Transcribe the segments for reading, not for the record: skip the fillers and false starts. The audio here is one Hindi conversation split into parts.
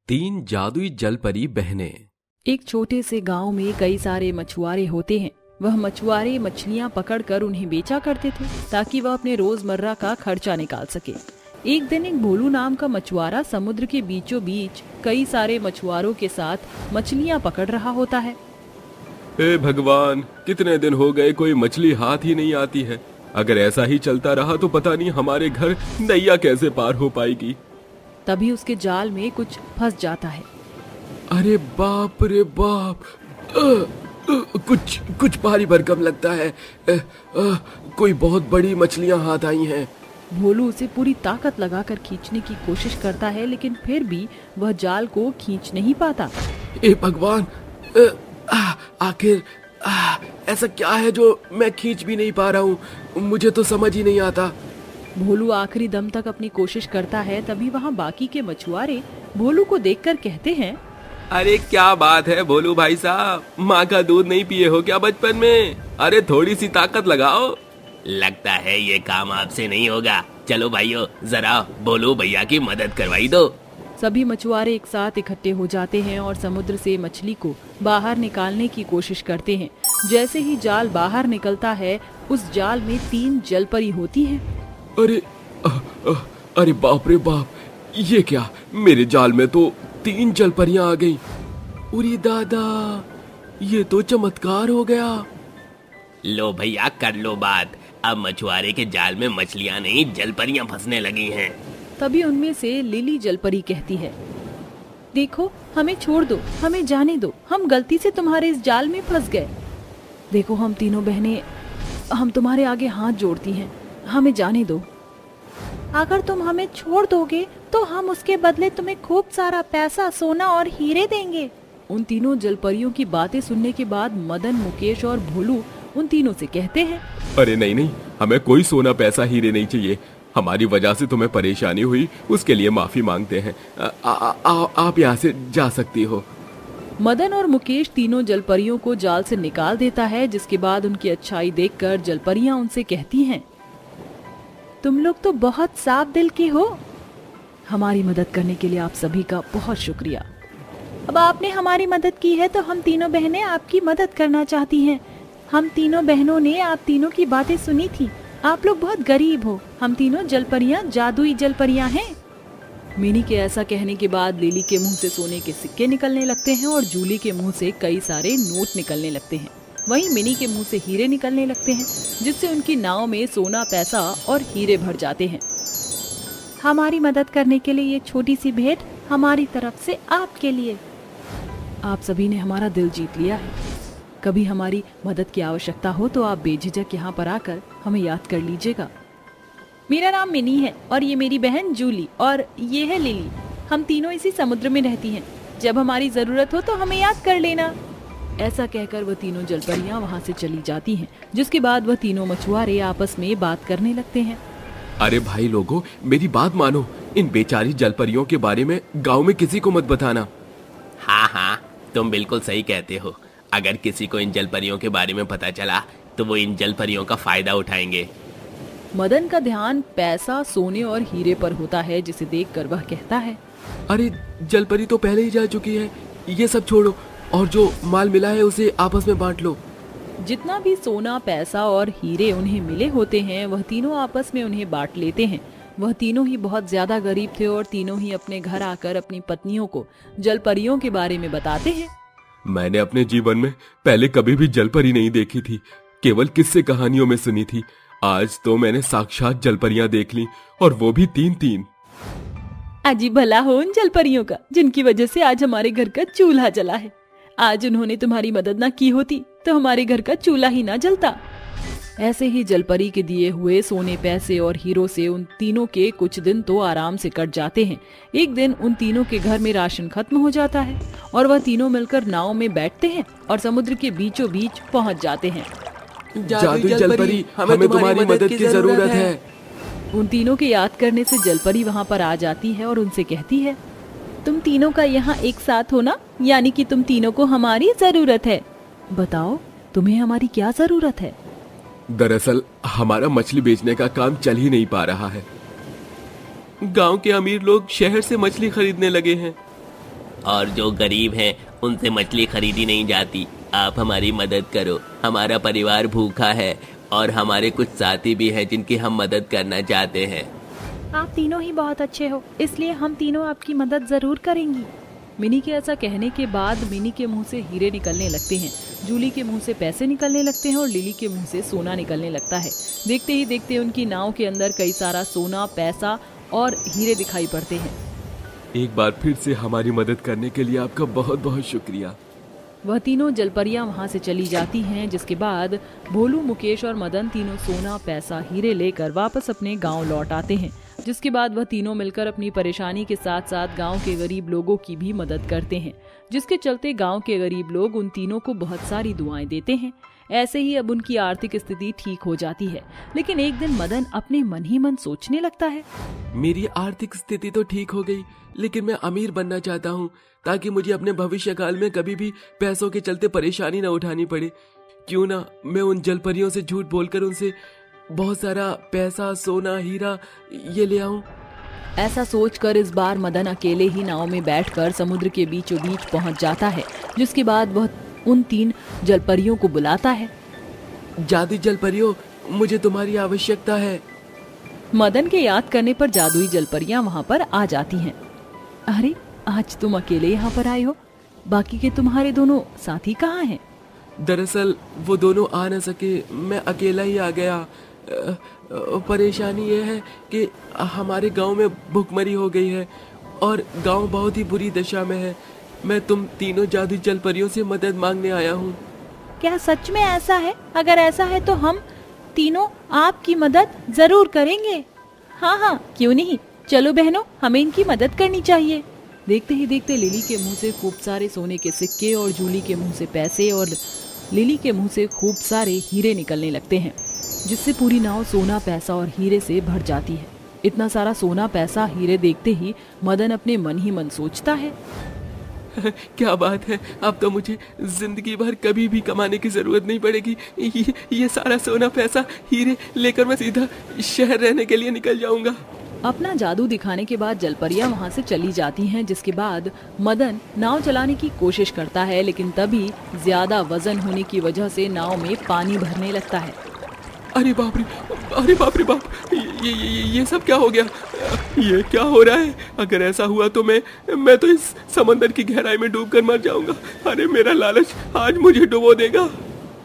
तीन जादुई जलपरी बहनें। एक छोटे से गांव में कई सारे मछुआरे होते हैं। वह मछुआरे मछलियां पकड़कर उन्हें बेचा करते थे ताकि वह अपने रोजमर्रा का खर्चा निकाल सके। एक दिन एक भोलू नाम का मछुआरा समुद्र के बीचों बीच कई सारे मछुआरों के साथ मछलियां पकड़ रहा होता है। हे भगवान, कितने दिन हो गए कोई मछली हाथ ही नहीं आती है। अगर ऐसा ही चलता रहा तो पता नहीं हमारे घर नैया कैसे पार हो पाएगी। तभी उसके जाल में कुछ फंस जाता है। अरे बाप रे बाप, कुछ भारी भरकम लगता है। कोई बहुत बड़ी मछलियां हाथ आई हैं। भोलू उसे पूरी ताकत लगाकर खींचने की कोशिश करता है, लेकिन फिर भी वह जाल को खींच नहीं पाता। हे भगवान, आखिर ऐसा क्या है जो मैं खींच भी नहीं पा रहा हूँ? मुझे तो समझ ही नहीं आता। भोलू आखिरी दम तक अपनी कोशिश करता है। तभी वहाँ बाकी के मछुआरे भोलू को देखकर कहते हैं, अरे क्या बात है भोलू भाई साहब, माँ का दूध नहीं पिए हो क्या बचपन में? अरे थोड़ी सी ताकत लगाओ। लगता है ये काम आपसे नहीं होगा। चलो भाइयों, जरा भोलू भैया की मदद करवाई दो। सभी मछुआरे एक साथ इकट्ठे हो जाते हैं और समुद्र से मछली को बाहर निकालने की कोशिश करते हैं। जैसे ही जाल बाहर निकलता है, उस जाल में 3 जलपरी होती हैं। अरे बाप रे बाप, ये क्या? मेरे जाल में तो 3 जलपरियां आ गई। उरी दादा, ये तो चमत्कार हो गया। लो भैया, कर लो बात। अब मछुआरे के जाल में मछलियां नहीं, जलपरियां फंसने लगी हैं। तभी उनमें से लिली जलपरी कहती है, देखो हमें छोड़ दो, हमें जाने दो। हम गलती से तुम्हारे इस जाल में फंस गए। देखो हम तीनों बहनें, हम तुम्हारे आगे हाथ जोड़ती हैं, हमें जाने दो। अगर तुम हमें छोड़ दोगे तो हम उसके बदले तुम्हें खूब सारा पैसा, सोना और हीरे देंगे। उन तीनों जलपरियों की बातें सुनने के बाद मदन, मुकेश और भोलू उन तीनों से कहते हैं, अरे नहीं, हमें कोई सोना पैसा हीरे नहीं चाहिए। हमारी वजह से तुम्हें परेशानी हुई, उसके लिए माफी मांगते हैं। आप यहाँ से जा सकती हो। मदन और मुकेश तीनों जलपरियों को जाल से निकाल देता है, जिसके बाद उनकी अच्छाई देखकर जलपरियां उनसे कहती हैं, तुम लोग तो बहुत साफ दिल के हो। हमारी मदद करने के लिए आप सभी का बहुत शुक्रिया। अब आपने हमारी मदद की है तो हम तीनों बहनें आपकी मदद करना चाहती हैं। हम तीनों बहनों ने आप तीनों की बातें सुनी थी। आप लोग बहुत गरीब हो। हम तीनों जलपरियां जादुई जलपरियां हैं। मिनी के ऐसा कहने के बाद लिली के मुंह से सोने के सिक्के निकलने लगते हैं और जूली के मुंह से कई सारे नोट निकलने लगते हैं। वहीं मिनी के मुंह से हीरे निकलने लगते हैं, जिससे उनकी नाव में सोना, पैसा और हीरे भर जाते हैं। हमारी मदद करने के लिए ये छोटी सी भेंट हमारी तरफ से आपके लिए। आप सभी ने हमारा दिल जीत लिया है। कभी हमारी मदद की आवश्यकता हो तो आप बेझिझक यहाँ पर आकर हमें याद कर लीजिएगा। मेरा नाम मिनी है और ये मेरी बहन जूली और ये है लिली। हम तीनों इसी समुद्र में रहती हैं। जब हमारी जरूरत हो तो हमें याद कर लेना। ऐसा कहकर वह तीनों जलपरियां वहाँ से चली जाती हैं, जिसके बाद वह तीनों मछुआरे आपस में बात करने लगते हैं। अरे भाई लोगों, मेरी बात मानो। इन बेचारी जलपरियों के बारे में गांव में किसी को मत बताना। हाँ, तुम बिल्कुल सही कहते हो। अगर किसी को इन जलपरियों के बारे में पता चला तो वो इन जलपरियों का फायदा उठाएंगे। मदन का ध्यान पैसा, सोने और हीरे पर होता है, जिसे देखकर वह कहता है, अरे जलपरी तो पहले ही जा चुकी है। ये सब छोड़ो और जो माल मिला है उसे आपस में बांट लो। जितना भी सोना, पैसा और हीरे उन्हें मिले होते हैं, वह तीनों आपस में उन्हें बांट लेते हैं। वह तीनों ही बहुत ज्यादा गरीब थे और तीनों ही अपने घर आकर अपनी पत्नियों को जलपरियों के बारे में बताते हैं। मैंने अपने जीवन में पहले कभी भी जलपरी नहीं देखी थी, केवल किस्से कहानियों में सुनी थी। आज तो मैंने साक्षात जलपरियां देख ली, और वो भी 3-3। अजी भला हो उन जलपरियों का, जिनकी वजह से आज हमारे घर का चूल्हा जला है। आज उन्होंने तुम्हारी मदद ना की होती तो हमारे घर का चूल्हा ही ना जलता। ऐसे ही जलपरी के दिए हुए सोने, पैसे और हीरो से उन तीनों के कुछ दिन तो आराम से कट जाते हैं। एक दिन उन तीनों के घर में राशन खत्म हो जाता है और वह तीनों मिलकर नाव में बैठते हैं और समुद्र के बीचों बीच पहुंच जाते हैं। जादुई जलपरी, हमें तुम्हारी मदद की जरूरत है। उन तीनों के याद करने से जलपरी वहाँ पर आ जाती है और उनसे कहती है, तुम तीनों का यहाँ एक साथ होना, यानी कि तुम तीनों को हमारी जरूरत है। बताओ तुम्हें हमारी क्या जरूरत है? दरअसल हमारा मछली बेचने का काम चल ही नहीं पा रहा है। गांव के अमीर लोग शहर से मछली खरीदने लगे हैं। और जो गरीब हैं उनसे मछली खरीदी नहीं जाती। आप हमारी मदद करो, हमारा परिवार भूखा है और हमारे कुछ साथी भी हैं जिनकी हम मदद करना चाहते हैं। आप तीनों ही बहुत अच्छे हो, इसलिए हम तीनों आपकी मदद जरूर करेंगी। मिनी के ऐसा कहने के बाद मिनी के मुंह से हीरे निकलने लगते हैं, जूली के मुंह से पैसे निकलने लगते हैं और लिली के मुंह से सोना निकलने लगता है। देखते ही देखते उनकी नाव के अंदर कई सारा सोना, पैसा और हीरे दिखाई पड़ते हैं। एक बार फिर से हमारी मदद करने के लिए आपका बहुत बहुत शुक्रिया। वह तीनों जलपरियां वहां से चली जाती हैं, जिसके बाद भोलू, मुकेश और मदन तीनों सोना, पैसा, हीरे लेकर वापस अपने गांव लौट आते हैं। जिसके बाद वह तीनों मिलकर अपनी परेशानी के साथ साथ गांव के गरीब लोगों की भी मदद करते हैं, जिसके चलते गांव के गरीब लोग उन तीनों को बहुत सारी दुआएं देते हैं। ऐसे ही अब उनकी आर्थिक स्थिति ठीक हो जाती है। लेकिन एक दिन मदन अपने मन ही मन सोचने लगता है, मेरी आर्थिक स्थिति तो ठीक हो गई, लेकिन मैं अमीर बनना चाहता हूँ ताकि मुझे अपने भविष्य काल में कभी भी पैसों के चलते परेशानी न उठानी पड़े। क्यों ना मैं उन जलपरियों से झूठ बोलकर उनसे बहुत सारा पैसा, सोना, हीरा ये ले आऊं। ऐसा सोचकर इस बार मदन अकेले ही नाव में बैठकर समुद्र के बीचों बीच पहुंच जाता है। जिसके बाद वह उन 3 जलपरियों को बुलाता है। जादुई जलपरियों, मुझे तुम्हारी आवश्यकता है। मदन के याद करने पर जादुई जलपरियां वहां पर आ जाती हैं। अरे, आज तुम अकेले यहाँ पर आए हो, बाकी के तुम्हारे दोनों साथी कहाँ हैं? दरअसल वो दोनों आ न सके, मैं अकेला ही आ गया। परेशानी ये है कि हमारे गांव में भूखमरी हो गई है और गांव बहुत ही बुरी दशा में है। मैं तुम तीनों जादुई जलपरियों से मदद मांगने आया हूँ। क्या सच में ऐसा है? अगर ऐसा है तो हम तीनों आपकी मदद जरूर करेंगे। हाँ हाँ, क्यों नहीं, चलो बहनों, हमें इनकी मदद करनी चाहिए। देखते ही देखते लिली के मुंह से खूब सारे सोने के सिक्के और जूली के मुंह से पैसे और लिली के मुंह से खूब सारे हीरे निकलने लगते हैं, जिससे पूरी नाव सोना, पैसा और हीरे से भर जाती है। इतना सारा सोना, पैसा, हीरे देखते ही मदन अपने मन ही मन सोचता है, क्या बात है, अब तो मुझे जिंदगी भर कभी भी कमाने की जरूरत नहीं पड़ेगी। ये सारा सोना, पैसा, हीरे लेकर मैं सीधा शहर रहने के लिए निकल जाऊंगा। अपना जादू दिखाने के बाद जलपरियां वहां से चली जाती हैं। जिसके बाद मदन नाव चलाने की कोशिश करता है, लेकिन तभी ज्यादा वजन होने की वजह से नाव में पानी भरने लगता है। अरे बाप रे, अरे बाप रे बाप, ये सब क्या हो गया? ये क्या हो रहा है? अगर ऐसा हुआ तो मैं तो इस समंदर की गहराई में डूबकर मर जाऊंगा। अरे मेरा लालच आज मुझे डुबो देगा।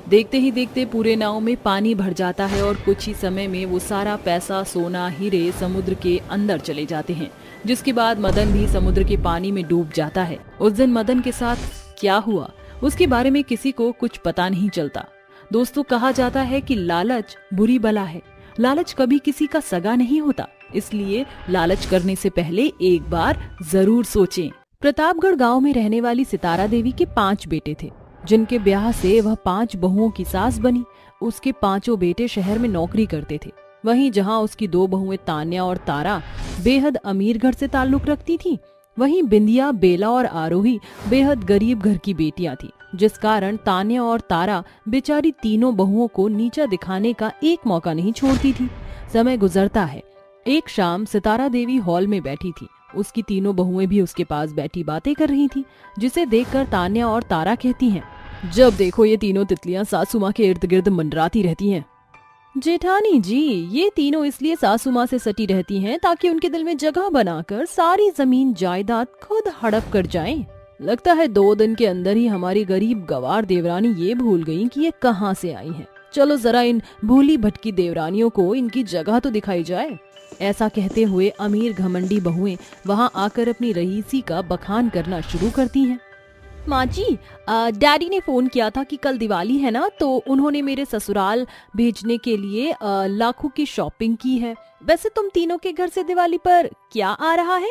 देखते ही देखते पूरे नाव में पानी भर जाता है और कुछ ही समय में वो सारा पैसा, सोना, हीरे समुद्र के अंदर चले जाते हैं। जिसके बाद मदन भी समुद्र के पानी में डूब जाता है। उस दिन मदन के साथ क्या हुआ उसके बारे में किसी को कुछ पता नहीं चलता। दोस्तों, कहा जाता है कि लालच बुरी बला है। लालच कभी किसी का सगा नहीं होता, इसलिए लालच करने से पहले एक बार जरूर सोचें। प्रतापगढ़ गांव में रहने वाली सितारा देवी के 5 बेटे थे, जिनके ब्याह से वह 5 बहुओं की सास बनी। उसके 5 बेटे शहर में नौकरी करते थे। वहीं जहां उसकी 2 बहुएं तान्या और तारा बेहद अमीर घर से ताल्लुक रखती थीं, वहीं बिंदिया, बेला और आरोही बेहद गरीब घर की बेटियां थीं, जिस कारण तान्या और तारा बेचारी तीनों बहुओं को नीचा दिखाने का एक मौका नहीं छोड़ती थी। समय गुजरता है। एक शाम सितारा देवी हॉल में बैठी थी। उसकी तीनों बहुएं भी उसके पास बैठी बातें कर रही थी, जिसे देखकर तान्या और तारा कहती हैं, जब देखो ये तीनों तितलियां सासू माँ के इर्द गिर्द मंडराती रहती हैं। जेठानी जी, ये तीनों इसलिए सासू माँ से सटी रहती हैं ताकि उनके दिल में जगह बनाकर सारी जमीन जायदाद खुद हड़प कर जाएं। लगता है 2 दिन के अंदर ही हमारी गरीब गवार देवरानी ये भूल गई कि ये कहाँ से आई हैं। चलो जरा इन भूली भटकी देवरानियों को इनकी जगह तो दिखाई जाए। ऐसा कहते हुए अमीर घमंडी बहुएं वहां आकर अपनी रईसी का बखान करना शुरू करती हैं। माँ जी, डैडी ने फोन किया था कि कल दिवाली है ना, तो उन्होंने मेरे ससुराल भेजने के लिए लाखों की शॉपिंग की है। वैसे तुम तीनों के घर से दिवाली पर क्या आ रहा है?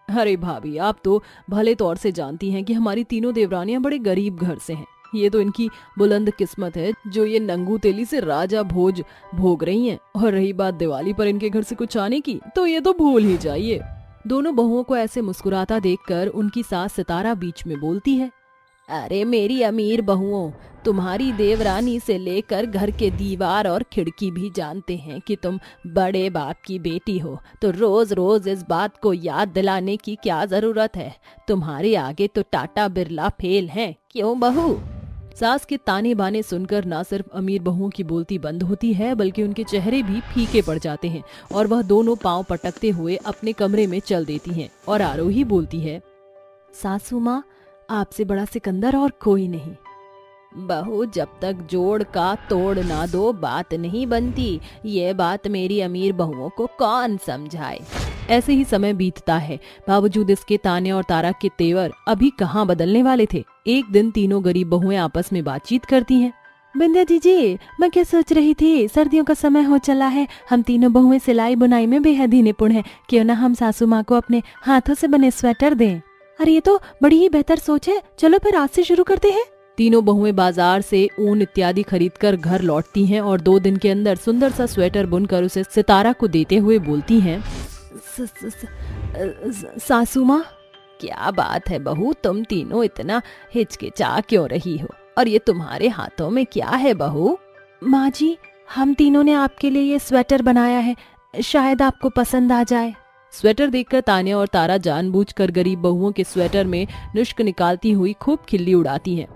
अरे भाभी, आप तो भले तौर से जानती हैं कि हमारी तीनों देवरानियां बड़े गरीब घर से हैं। ये तो इनकी बुलंद किस्मत है जो ये नंगू तेली से राजा भोज भोग रही हैं। और रही बात दिवाली पर इनके घर से कुछ आने की, तो ये तो भूल ही जाइए। दोनों बहुओं को ऐसे मुस्कुराता देखकर उनकी सास सितारा बीच में बोलती है, अरे मेरी अमीर बहुओं, तुम्हारी देवरानी से लेकर घर के दीवार और खिड़की भी जानते हैं कि तुम बड़े बाप की बेटी हो, तो रोज रोज इस बात को याद दिलाने की क्या जरूरत है। तुम्हारे आगे तो टाटा बिरला फेल हैं, क्यों बहू? सास के ताने बाने सुनकर ना सिर्फ अमीर बहुओं की बोलती बंद होती है, बल्कि उनके चेहरे भी फीके पड़ जाते हैं और वह दोनों पांव पटकते हुए अपने कमरे में चल देती हैं। और आरोही बोलती है, सासू माँ, आपसे बड़ा सिकंदर और कोई नहीं। बहू, जब तक जोड़ का तोड़ ना दो बात नहीं बनती। ये बात मेरी अमीर बहुओं को कौन समझाए। ऐसे ही समय बीतता है। बावजूद इसके ताने और तारा के तेवर अभी कहाँ बदलने वाले थे। एक दिन तीनों गरीब बहुएं आपस में बातचीत करती हैं। बिंदिया जी, मैं क्या सोच रही थी, सर्दियों का समय हो चला है, हम तीनों बहुएं सिलाई बुनाई में बेहद ही निपुण हैं। क्यों ना हम सासू माँ को अपने हाथों से बने स्वेटर दें। अरे ये तो बड़ी ही बेहतर सोच है, चलो फिर आज से शुरू करते हैं। तीनों बहुएं बाजार से ऊन इत्यादि खरीदकर घर लौटती हैं और 2 दिन के अंदर सुंदर सा स्वेटर बुनकर उसे सितारा को देते हुए बोलती हैं, सासू माँ। क्या बात है बहू, तुम तीनों इतना हिचकिचा क्यों रही हो, और ये तुम्हारे हाथों में क्या है बहू? माँ जी, हम तीनों ने आपके लिए ये स्वेटर बनाया है, शायद आपको पसंद आ जाए। स्वेटर देखकर तान्या और तारा जानबूझकर गरीब बहुओं के स्वेटर में नुष्क निकालती हुई खूब खिल्ली उड़ाती हैं।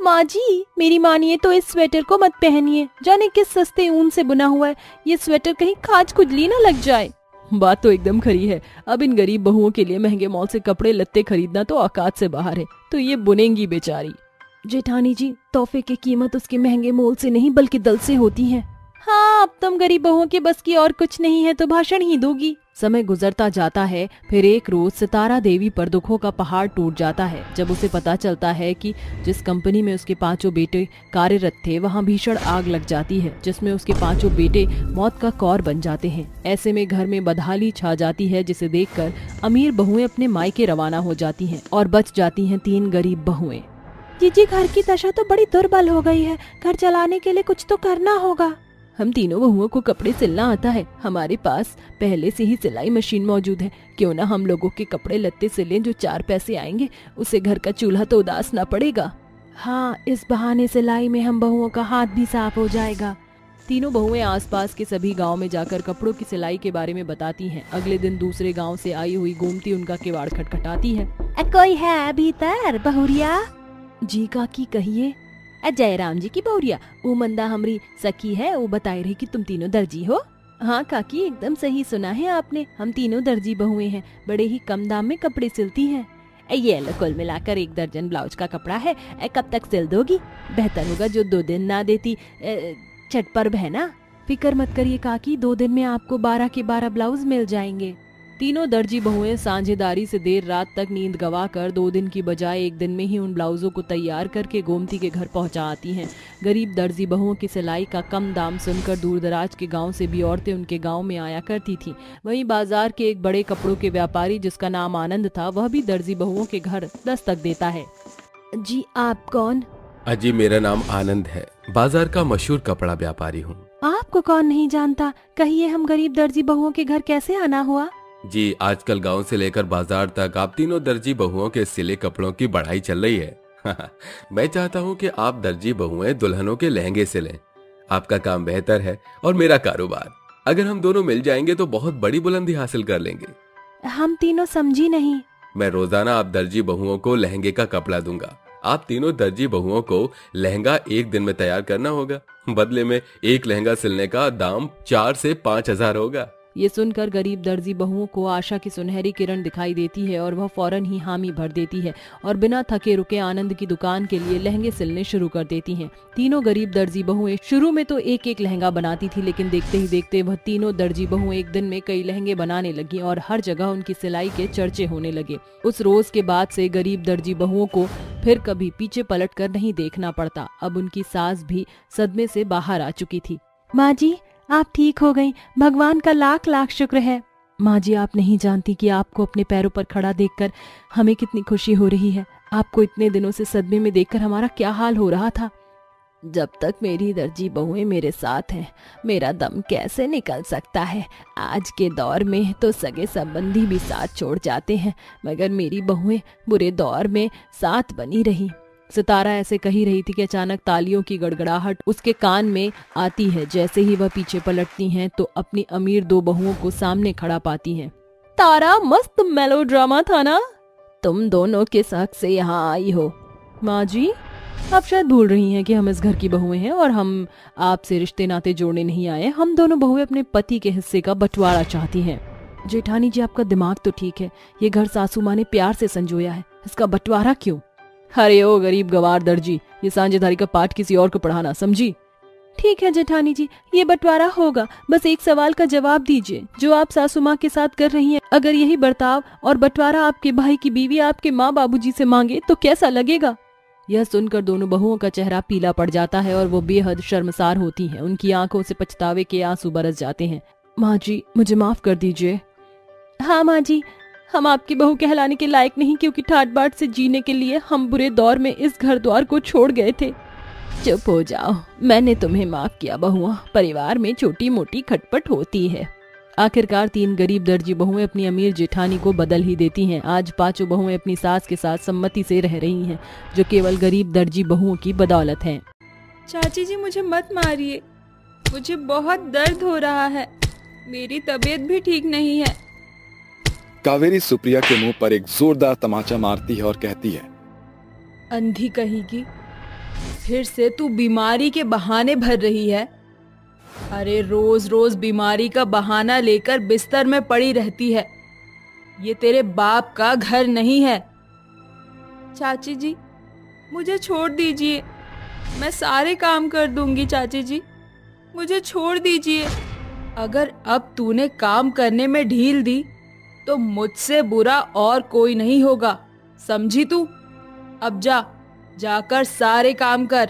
माँ जी, मेरी मानिए तो इस स्वेटर को मत पहनिए, जाने किस सस्ते ऊन से बुना हुआ है। ये स्वेटर कहीं खाज खुजली ना लग जाए। बात तो एकदम खरी है। अब इन गरीब बहुओं के लिए महंगे मॉल से कपड़े लत्ते खरीदना तो औकात से बाहर है, तो ये बुनेंगी बेचारी। जेठानी जी, तोहफे की कीमत उसके महंगे मोल से नहीं बल्कि दल से होती है। हाँ, अब तुम गरीब बहुओं के बस की और कुछ नहीं है तो भाषण ही दोगी। समय गुजरता जाता है। फिर एक रोज सितारा देवी पर दुखों का पहाड़ टूट जाता है जब उसे पता चलता है कि जिस कंपनी में उसके 5 बेटे कार्यरत थे वहां भीषण आग लग जाती है, जिसमें उसके 5 बेटे मौत का कौर बन जाते हैं। ऐसे में घर में बदहाली छा जाती है, जिसे देखकर अमीर बहुएं अपने मायके रवाना हो जाती हैं और बच जाती हैं 3 गरीब बहुएं। जीजी, घर की दशा तो बड़ी दुर्बल हो गई है, घर चलाने के लिए कुछ तो करना होगा। हम तीनों बहुओं को कपड़े सिलना आता है, हमारे पास पहले से ही सिलाई मशीन मौजूद है। क्यों ना हम लोगों के कपड़े लत्ते सिलें, जो 4 पैसे आएंगे उससे घर का चूल्हा तो उदास ना पड़ेगा। हाँ, इस बहाने सिलाई में हम बहुओं का हाथ भी साफ हो जाएगा। तीनों बहुएं आसपास के सभी गांव में जाकर कपड़ों की सिलाई के बारे में बताती हैं। अगले दिन दूसरे गांव से आई हुई गोमती उनका किवाड़ खटखटाती है। कोई है भीतर बहुरिया? जी काकी, कहिए। जयराम जी की बहुरिया, वो मंदा हमरी सखी है, वो बताए रही कि तुम तीनों दर्जी हो। हाँ काकी, एकदम सही सुना है आपने, हम तीनों दर्जी बहुएं हैं, बड़े ही कम दाम में कपड़े सिलती हैं। ये लो, कुल मिलाकर 1 दर्जन ब्लाउज का कपड़ा है। कब तक सिल दोगी? बेहतर होगा जो 2 दिन ना देती, छठ पर्व है ना। फिक्र मत करिए काकी, 2 दिन में आपको 12 के 12 ब्लाउज मिल जाएंगे। तीनों दर्जी बहुएं साझेदारी से देर रात तक नींद गवाकर 2 दिन की बजाय 1 दिन में ही उन ब्लाउजों को तैयार करके गोमती के घर पहुंचा आती हैं। गरीब दर्जी बहुओं की सिलाई का कम दाम सुनकर दूर दराज के गांव से भी औरतें उनके गांव में आया करती थीं। वहीं बाजार के एक बड़े कपड़ों के व्यापारी, जिसका नाम आनंद था, वह भी दर्जी बहुओं के घर दस्तक देता है। जी, आप कौन? अजी, मेरा नाम आनंद है, बाजार का मशहूर कपड़ा व्यापारी हूँ। आपको कौन नहीं जानता, कहिए हम गरीब दर्जी बहुओं के घर कैसे आना हुआ? जी, आजकल गांव से लेकर बाजार तक आप तीनों दर्जी बहुओं के सिले कपड़ों की बढ़ाई चल रही है। मैं चाहता हूं कि आप दर्जी बहुएं दुल्हनों के लहंगे सिलें। आपका काम बेहतर है और मेरा कारोबार, अगर हम दोनों मिल जाएंगे तो बहुत बड़ी बुलंदी हासिल कर लेंगे। हम तीनों समझी नहीं। मैं रोजाना आप दर्जी बहुओं को लहंगे का कपड़ा दूंगा। आप तीनों दर्जी बहुओं को लहंगा 1 दिन में तैयार करना होगा। बदले में एक लहंगा सिलने का दाम 4 से 5 हजार होगा। ये सुनकर गरीब दर्जी बहुओं को आशा की सुनहरी किरण दिखाई देती है और वह फौरन ही हामी भर देती है और बिना थके रुके आनंद की दुकान के लिए लहंगे सिलने शुरू कर देती हैं। तीनों गरीब दर्जी बहुएं शुरू में तो एक लहंगा बनाती थी, लेकिन देखते ही देखते वह तीनों दर्जी बहुएं 1 दिन में कई लहंगे बनाने लगी और हर जगह उनकी सिलाई के चर्चे होने लगे। उस रोज के बाद से गरीब दर्जी बहुओं को फिर कभी पीछे पलट कर नहीं देखना पड़ता। अब उनकी सास भी सदमे से बाहर आ चुकी थी। माँ जी, आप ठीक हो गई, भगवान का लाख लाख शुक्र है। माँ जी, आप नहीं जानती कि आपको अपने पैरों पर खड़ा देखकर हमें कितनी खुशी हो रही है। आपको इतने दिनों से सदमे में देखकर हमारा क्या हाल हो रहा था। जब तक मेरी दर्जी बहुएं मेरे साथ हैं, मेरा दम कैसे निकल सकता है। आज के दौर में तो सगे संबंधी भी साथ छोड़ जाते हैं, मगर मेरी बहुएं बुरे दौर में साथ बनी रही। सितारा ऐसे कही रही थी कि अचानक तालियों की गड़गड़ाहट उसके कान में आती है। जैसे ही वह पीछे पलटती हैं तो अपनी अमीर दो बहुओं को सामने खड़ा पाती हैं। तारा, मस्त मेलोड्रामा था ना? तुम दोनों किस हक से यहाँ आई हो? माँ जी, आप शायद भूल रही हैं कि हम इस घर की बहुएं हैं और हम आपसे रिश्ते नाते जोड़ने नहीं आए। हम दोनों बहुएं अपने पति के हिस्से का बंटवारा चाहती हैं। जेठानी जी, आपका दिमाग तो ठीक है, ये घर सासू माँ ने प्यार से संजोया है, इसका बंटवारा क्यों? अरे ओ गरीब गवार दर्जी, ये सांझेदारी का पाठ किसी और को पढ़ाना, समझी? ठीक है जेठानी जी, ये बंटवारा होगा। बस एक सवाल का जवाब दीजिए, जो आप सासू माँ के साथ कर रही हैं, अगर यही बर्ताव और बंटवारा आपके भाई की बीवी आपके माँ बाबूजी से मांगे तो कैसा लगेगा? यह सुनकर दोनों बहुओं का चेहरा पीला पड़ जाता है और वो बेहद शर्मसार होती हैं। उनकी आंखों से पछतावे के आंसू बरस जाते हैं। माँ जी, मुझे माफ कर दीजिए। हाँ माँ जी, हम आपकी बहू कहलाने के लायक नहीं, क्योंकि ठाट बाट से जीने के लिए हम बुरे दौर में इस घर द्वार को छोड़ गए थे। चुप हो जाओ, मैंने तुम्हें माफ किया बहुआ। परिवार में छोटी मोटी खटपट होती है। आखिरकार 3 गरीब दर्जी बहुएं अपनी अमीर जेठानी को बदल ही देती हैं। आज 5 बहुएं अपनी सास के साथ सम्मति से रह रही हैं, जो केवल गरीब दर्जी बहुओं की बदौलत है। चाची जी, मुझे मत मारिए, मुझे बहुत दर्द हो रहा है, मेरी तबीयत भी ठीक नहीं है। कावेरी सुप्रिया के मुंह पर एक जोरदार तमाचा मारती है और कहती है, अंधी कहेगी, फिर से तू बीमारी के बहाने भर रही है। अरे रोज रोज बीमारी का बहाना लेकर बिस्तर में पड़ी रहती है। ये तेरे बाप का घर नहीं है। चाची जी, मुझे छोड़ दीजिए, मैं सारे काम कर दूंगी। चाची जी, मुझे छोड़ दीजिए। अगर अब तूने काम करने में ढील दी तो मुझसे बुरा और कोई नहीं होगा, समझी तू? अब जाकर सारे काम कर।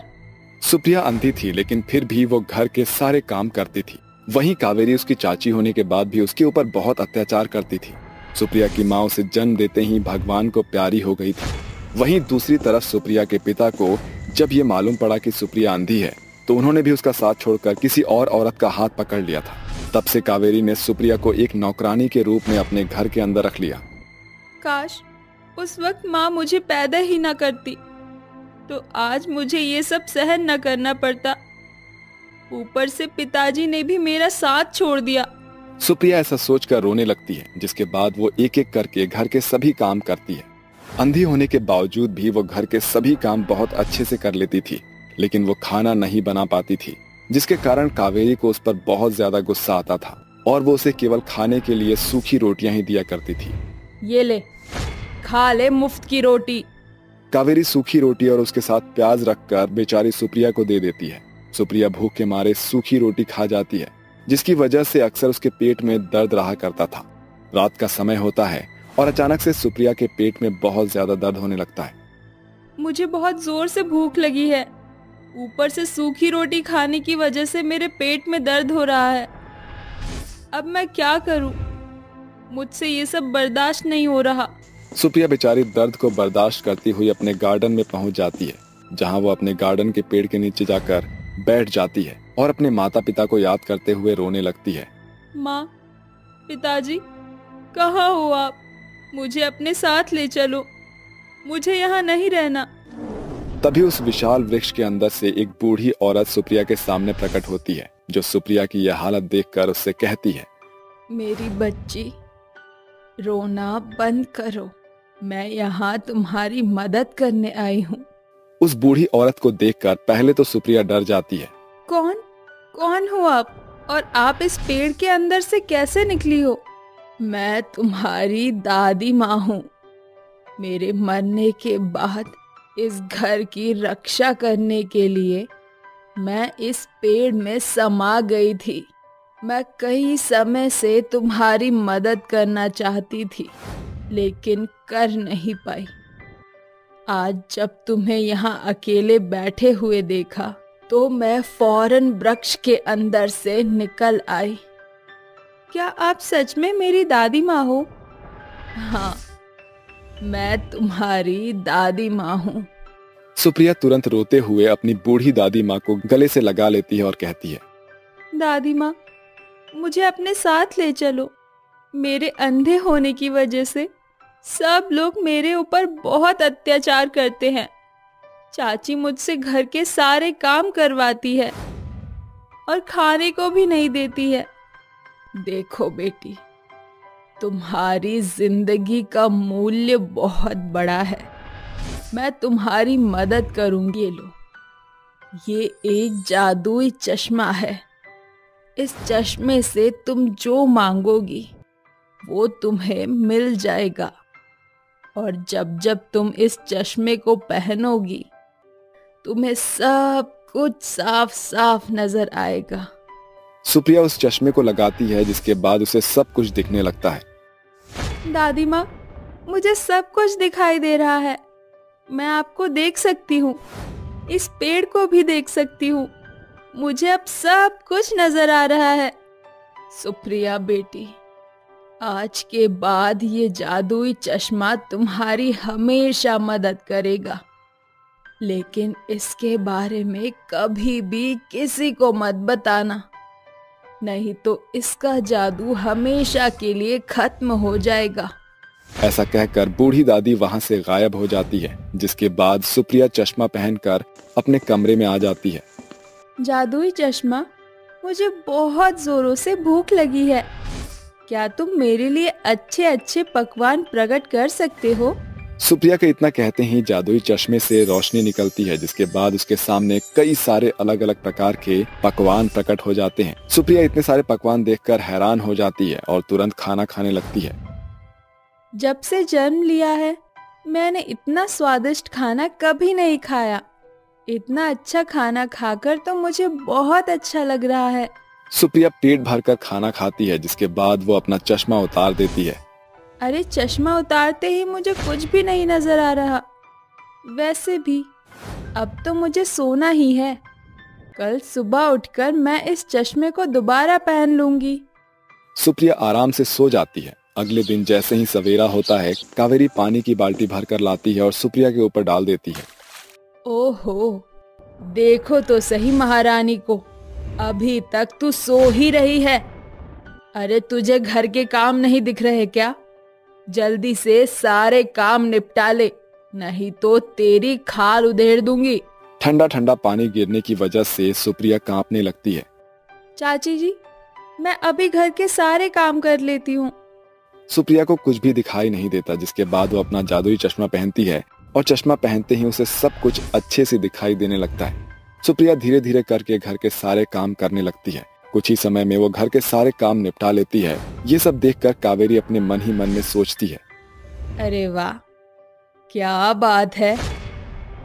सुप्रिया अंधी थी, लेकिन फिर भी वो घर के सारे काम करती थी। वहीं कावेरी उसकी चाची होने के बाद भी उसके ऊपर बहुत अत्याचार करती थी। सुप्रिया की माँ उसे जन्म देते ही भगवान को प्यारी हो गई थी। वहीं दूसरी तरफ सुप्रिया के पिता को जब ये मालूम पड़ा कि सुप्रिया अंधी है, तो उन्होंने भी उसका साथ छोड़कर किसी और औरत का हाथ पकड़ लिया था। तब से कावेरी ने सुप्रिया को एक नौकरानी के रूप में अपने घर के अंदर रख लिया। काश उस वक्त माँ मुझे पैदा ही न करती, तो आज मुझे ये सब सहन न करना पड़ता। ऊपर से पिताजी ने भी मेरा साथ छोड़ दिया। सुप्रिया ऐसा सोचकर रोने लगती है, जिसके बाद वो एक एक करके घर के सभी काम करती है। अंधी होने के बावजूद भी वो घर के सभी काम बहुत अच्छे से कर लेती थी, लेकिन वो खाना नहीं बना पाती थी, जिसके कारण कावेरी को उस पर बहुत ज्यादा गुस्सा आता था और वो उसे केवल खाने के लिए सूखी रोटियां ही दिया करती थी। ये ले, खा ले मुफ्त की रोटी। कावेरी सूखी रोटी और उसके साथ प्याज रखकर बेचारी सुप्रिया को दे देती है। सुप्रिया भूख के मारे सूखी रोटी खा जाती है, जिसकी वजह से अक्सर उसके पेट में दर्द रहा करता था। रात का समय होता है और अचानक से सुप्रिया के पेट में बहुत ज्यादा दर्द होने लगता है। मुझे बहुत जोर से भूख लगी है, ऊपर से सूखी रोटी खाने की वजह से मेरे पेट में दर्द हो रहा है। अब मैं क्या करूं? मुझसे ये सब बर्दाश्त नहीं हो रहा। सुप्रिया बेचारी दर्द को बर्दाश्त करती हुई अपने गार्डन में पहुंच जाती है, जहां वो अपने गार्डन के पेड़ के नीचे जाकर बैठ जाती है और अपने माता पिता को याद करते हुए रोने लगती है। माँ, पिताजी, कहाँ हो आप? मुझे अपने साथ ले चलो, मुझे यहाँ नहीं रहना। तभी उस विशाल वृक्ष के अंदर से एक बूढ़ी औरत सुप्रिया के सामने प्रकट होती है, जो सुप्रिया की यह हालत देखकर उससे कहती है, मेरी बच्ची, रोना बंद करो, मैं यहाँ तुम्हारी मदद करने आई हूँ। उस बूढ़ी औरत को देखकर पहले तो सुप्रिया डर जाती है। कौन हो आप, और आप इस पेड़ के अंदर से कैसे निकली हो? मैं तुम्हारी दादी माँ हूँ। मेरे मरने के बाद इस घर की रक्षा करने के लिए मैं इस पेड़ में समा गई थी। मैं कई समय से तुम्हारी मदद करना चाहती थी, लेकिन कर नहीं पाई। आज जब तुम्हें यहाँ अकेले बैठे हुए देखा तो मैं फौरन वृक्ष के अंदर से निकल आई। क्या आप सच में मेरी दादी माँ हो? हाँ, मैं तुम्हारी दादी माँ हूँ। सुप्रिया तुरंत रोते हुए अपनी बूढ़ी दादी माँ को गले से लगा लेती है और कहती है, दादी माँ, मुझे अपने साथ ले चलो। मेरे अंधे होने की वजह से सब लोग मेरे ऊपर बहुत अत्याचार करते हैं। चाची मुझसे घर के सारे काम करवाती है और खाने को भी नहीं देती है। देखो बेटी, तुम्हारी जिंदगी का मूल्य बहुत बड़ा है। मैं तुम्हारी मदद करूंगी। ये लो, ये एक जादुई चश्मा है। इस चश्मे से तुम जो मांगोगी वो तुम्हें मिल जाएगा, और जब जब तुम इस चश्मे को पहनोगी तुम्हें सब कुछ साफ साफ नजर आएगा। सुप्रिया उस चश्मे को लगाती है, जिसके बाद उसे सब कुछ दिखने लगता है। दादी माँ, मुझे सब कुछ दिखाई दे रहा है। मैं आपको देख सकती हूँ, इस पेड़ को भी देख सकती हूँ। मुझे अब सब कुछ नजर आ रहा है। सुप्रिया बेटी, आज के बाद ये जादुई चश्मा तुम्हारी हमेशा मदद करेगा, लेकिन इसके बारे में कभी भी किसी को मत बताना, नहीं तो इसका जादू हमेशा के लिए खत्म हो जाएगा। ऐसा कहकर बूढ़ी दादी वहां से गायब हो जाती है, जिसके बाद सुप्रिया चश्मा पहनकर अपने कमरे में आ जाती है। जादुई चश्मा, मुझे बहुत जोरों से भूख लगी है। क्या तुम मेरे लिए अच्छे अच्छे पकवान प्रकट कर सकते हो? सुप्रिया के इतना कहते ही जादुई चश्मे से रोशनी निकलती है, जिसके बाद उसके सामने कई सारे अलग अलग प्रकार के पकवान प्रकट हो जाते हैं। सुप्रिया इतने सारे पकवान देखकर हैरान हो जाती है और तुरंत खाना खाने लगती है। जब से जन्म लिया है मैंने इतना स्वादिष्ट खाना कभी नहीं खाया। इतना अच्छा खाना खाकर तो मुझे बहुत अच्छा लग रहा है। सुप्रिया पेट भरकर खाना खाती है, जिसके बाद वो अपना चश्मा उतार देती है। अरे, चश्मा उतारते ही मुझे कुछ भी नहीं नजर आ रहा। वैसे भी अब तो मुझे सोना ही है। कल सुबह उठकर मैं इस चश्मे को दोबारा पहन लूंगी। सुप्रिया आराम से सो जाती है। अगले दिन जैसे ही सवेरा होता है, कावेरी पानी की बाल्टी भरकर लाती है और सुप्रिया के ऊपर डाल देती है। ओहो, देखो तो सही महारानी को, अभी तक तू सो ही रही है। अरे, तुझे घर के काम नहीं दिख रहे क्या? जल्दी से सारे काम निपटा ले, नहीं तो तेरी खाल उधेड़ दूंगी। ठंडा ठंडा पानी गिरने की वजह से सुप्रिया कांपने लगती है। चाची जी, मैं अभी घर के सारे काम कर लेती हूँ। सुप्रिया को कुछ भी दिखाई नहीं देता, जिसके बाद वो अपना जादुई चश्मा पहनती है और चश्मा पहनते ही उसे सब कुछ अच्छे से दिखाई देने लगता है। सुप्रिया धीरे धीरे करके घर के सारे काम करने लगती है। कुछ ही समय में वो घर के सारे काम निपटा लेती है। ये सब देखकर कावेरी अपने मन ही मन में सोचती है, अरे वाह, क्या बात है।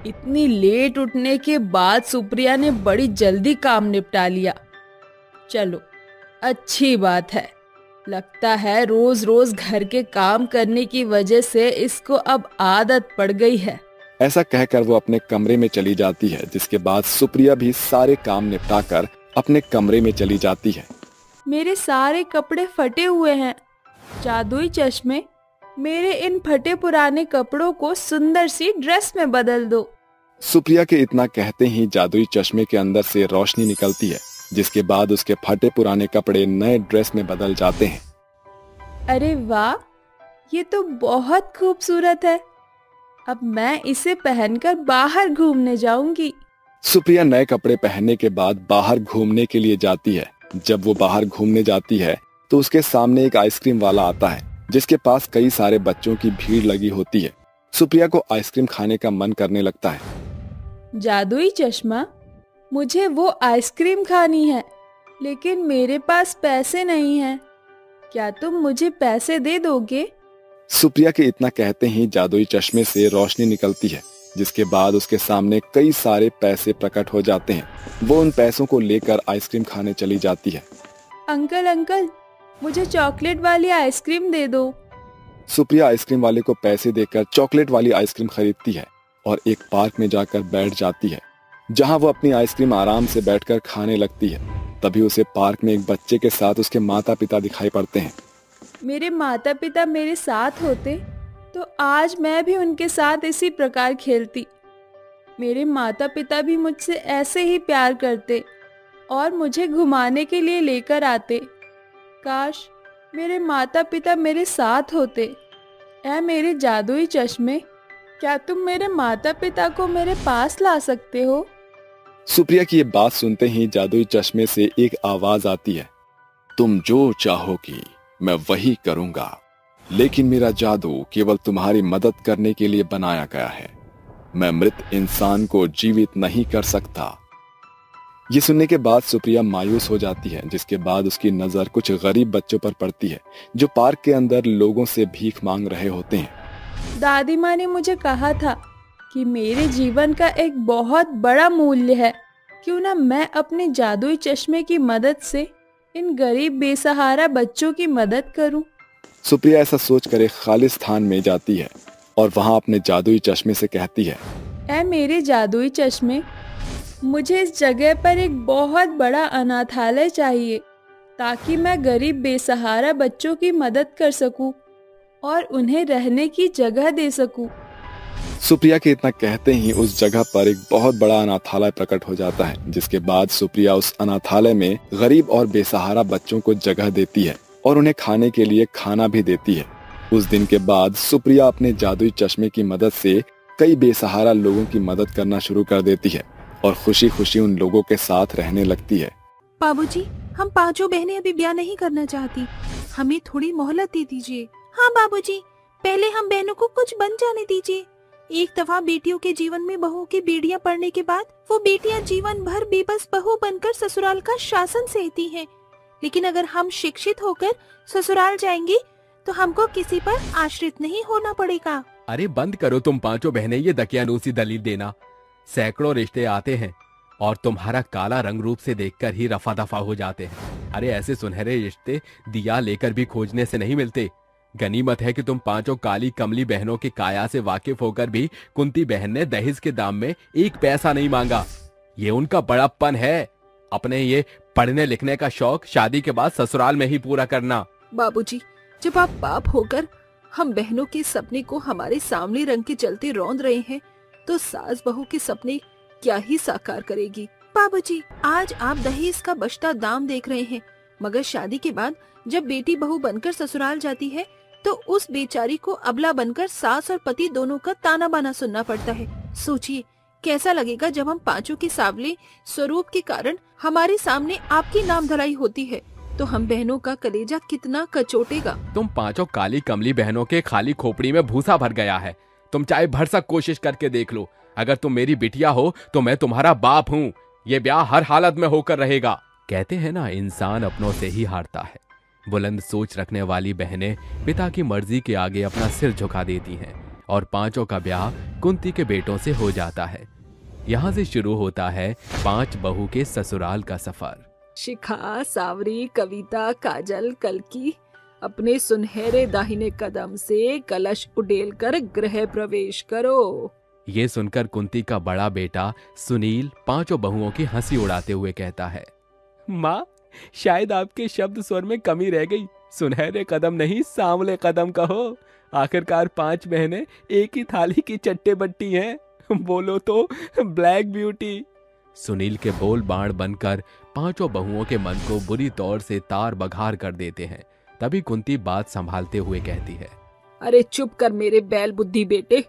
इतनी लेट उठने के बाद सुप्रिया ने बड़ी जल्दी काम निपटा लिया। चलो, अच्छी बात है। लगता है रोज रोज घर के काम करने की वजह से इसको अब आदत पड़ गई है। ऐसा कहकर वो अपने कमरे में चली जाती है, जिसके बाद सुप्रिया भी सारे काम निपटाकर अपने कमरे में चली जाती है। मेरे सारे कपड़े फटे हुए हैं। जादुई चश्मे, मेरे इन फटे पुराने कपड़ों को सुंदर सी ड्रेस में बदल दो। सुप्रिया के इतना कहते ही जादुई चश्मे के अंदर से रोशनी निकलती है, जिसके बाद उसके फटे पुराने कपड़े नए ड्रेस में बदल जाते हैं। अरे वाह, ये तो बहुत खूबसूरत है। अब मैं इसे पहनकर बाहर घूमने जाऊंगी। सुप्रिया नए कपड़े पहनने के बाद बाहर घूमने के लिए जाती है। जब वो बाहर घूमने जाती है तो उसके सामने एक आइसक्रीम वाला आता है, जिसके पास कई सारे बच्चों की भीड़ लगी होती है। सुप्रिया को आइसक्रीम खाने का मन करने लगता है। जादुई चश्मा, मुझे वो आइसक्रीम खानी है, लेकिन मेरे पास पैसे नहीं हैं। क्या तुम मुझे पैसे दे दोगे? सुप्रिया के इतना कहते ही जादुई चश्मे से रोशनी निकलती है, जिसके बाद उसके सामने कई सारे पैसे प्रकट हो जाते हैं। वो उन पैसों को लेकर आइसक्रीम खाने चली जाती है। अंकल अंकल, मुझे चॉकलेट वाली आइसक्रीम दे दो। सुप्रिया आइसक्रीम वाले को पैसे देकर चॉकलेट वाली आइसक्रीम खरीदती है और एक पार्क में जाकर बैठ जाती है, जहां वो अपनी आइसक्रीम आराम से बैठकर खाने लगती है। तभी उसे पार्क में एक बच्चे के साथ उसके माता पिता दिखाई पड़ते हैं। मेरे माता पिता मेरे साथ होते तो आज मैं भी उनके साथ इसी प्रकार खेलती। मेरे माता पिता भी मुझसे ऐसे ही प्यार करते और मुझे घुमाने के लिए लेकर आते। काश मेरे माता पिता मेरे साथ होते। ऐ मेरे जादुई चश्मे, क्या तुम मेरे माता पिता को मेरे पास ला सकते हो? सुप्रिया की ये बात सुनते ही जादुई चश्मे से एक आवाज आती है, तुम जो चाहोगी मैं वही करूंगा, लेकिन मेरा जादू केवल तुम्हारी मदद करने के लिए बनाया गया है। मैं मृत इंसान को जीवित नहीं कर सकता। ये सुनने के बाद सुप्रिया मायूस हो जाती है, जिसके बाद उसकी नजर कुछ गरीब बच्चों पर पड़ती है जो पार्क के अंदर लोगों से भीख मांग रहे होते हैं। दादी माँ ने मुझे कहा था कि मेरे जीवन का एक बहुत बड़ा मूल्य है, क्यों ना मैं अपने जादुई चश्मे की मदद से इन गरीब बेसहारा बच्चों की मदद करूं। सुप्रिया ऐसा सोचकर एक खाली स्थान में जाती है और वहां अपने जादुई चश्मे से कहती है, ऐ मेरे जादुई चश्मे, मुझे इस जगह पर एक बहुत बड़ा अनाथालय चाहिए ताकि मैं गरीब बेसहारा बच्चों की मदद कर सकूं और उन्हें रहने की जगह दे सकूं। सुप्रिया के इतना कहते ही उस जगह पर एक बहुत बड़ा अनाथालय प्रकट हो जाता है, जिसके बाद सुप्रिया उस अनाथालय में गरीब और बेसहारा बच्चों को जगह देती है और उन्हें खाने के लिए खाना भी देती है। उस दिन के बाद सुप्रिया अपने जादुई चश्मे की मदद से कई बेसहारा लोगों की मदद करना शुरू कर देती है और खुशी खुशी उन लोगों के साथ रहने लगती है। बाबूजी, हम पांचों बहनें अभी ब्याह नहीं करना चाहती, हमें थोड़ी मोहलत दे दीजिए। हाँ बाबूजी, पहले हम बहनों को कुछ बन जाने दीजिए। एक दफा बेटियों के जीवन में बहू की बेड़ियां पड़ने के बाद वो बेटियां जीवन भर बेबस बहू बनकर ससुराल का शासन सहती हैं। लेकिन अगर हम शिक्षित होकर ससुराल जाएंगे तो हमको किसी पर आश्रित नहीं होना पड़ेगा। अरे बंद करो तुम पांचों बहनें ये दकियानूसी दलील देना। सैकड़ों रिश्ते आते हैं और तुम्हारा काला रंग रूप से देखकर ही रफा दफा हो जाते हैं। अरे ऐसे सुनहरे रिश्ते दिया लेकर भी खोजने से नहीं मिलते। गनीमत है कि तुम पांचों काली कमली बहनों की काया से वाकिफ होकर भी कुंती बहन ने दहेज के दाम में एक पैसा नहीं मांगा। ये उनका बड़प्पन है। अपने ये पढ़ने लिखने का शौक शादी के बाद ससुराल में ही पूरा करना। बाबूजी, जब आप बाप होकर हम बहनों के सपने को हमारे सामने रंग के चलते रौंद रहे हैं, तो सास बहू के सपने क्या ही साकार करेगी। बाबूजी, आज आप दहेज का बचता दाम देख रहे हैं, मगर शादी के बाद जब बेटी बहू बनकर ससुराल जाती है तो उस बेचारी को अबला बनकर सास और पति दोनों का ताना बाना सुनना पड़ता है। सोचिए कैसा लगेगा जब हम पांचों के सावले स्वरूप के कारण हमारे सामने आपकी नाम धराई होती है, तो हम बहनों का कलेजा कितना कचोटेगा। तुम पांचों काली कमली बहनों के खाली खोपड़ी में भूसा भर गया है। तुम चाहे भरसक कोशिश करके देख लो, अगर तुम मेरी बिटिया हो तो मैं तुम्हारा बाप हूँ। ये ब्याह हर हालत में होकर रहेगा। कहते हैं ना, इंसान अपनों से ही हारता है। बुलंद सोच रखने वाली बहनें पिता की मर्जी के आगे अपना सिर झुका देती हैं और पांचों का ब्याह कुंती के बेटों से हो जाता है। यहाँ से शुरू होता है 5 बहू के ससुराल का सफर। शिखा, सावरी, कविता, काजल, कल्की अपने सुनहरे दाहिने कदम से कलश उड़ेल कर गृह प्रवेश करो। ये सुनकर कुंती का बड़ा बेटा सुनील 5 बहुओं की हंसी उड़ाते हुए कहता है, माँ, शायद आपके शब्द स्वर में कमी रह गई। सुनहरे कदम नहीं, सांवले कदम कहो। आखिरकार 5 बहनें एक ही थाली की चट्टे बट्टी हैं। बोलो तो ब्लैक ब्यूटी। सुनील के बोल बाण बनकर 5 बहुओं के मन को बुरी तौर से तार बघार कर देते हैं। तभी कुंती बात संभालते हुए कहती है, अरे चुप कर मेरे बैल बुद्धि बेटे,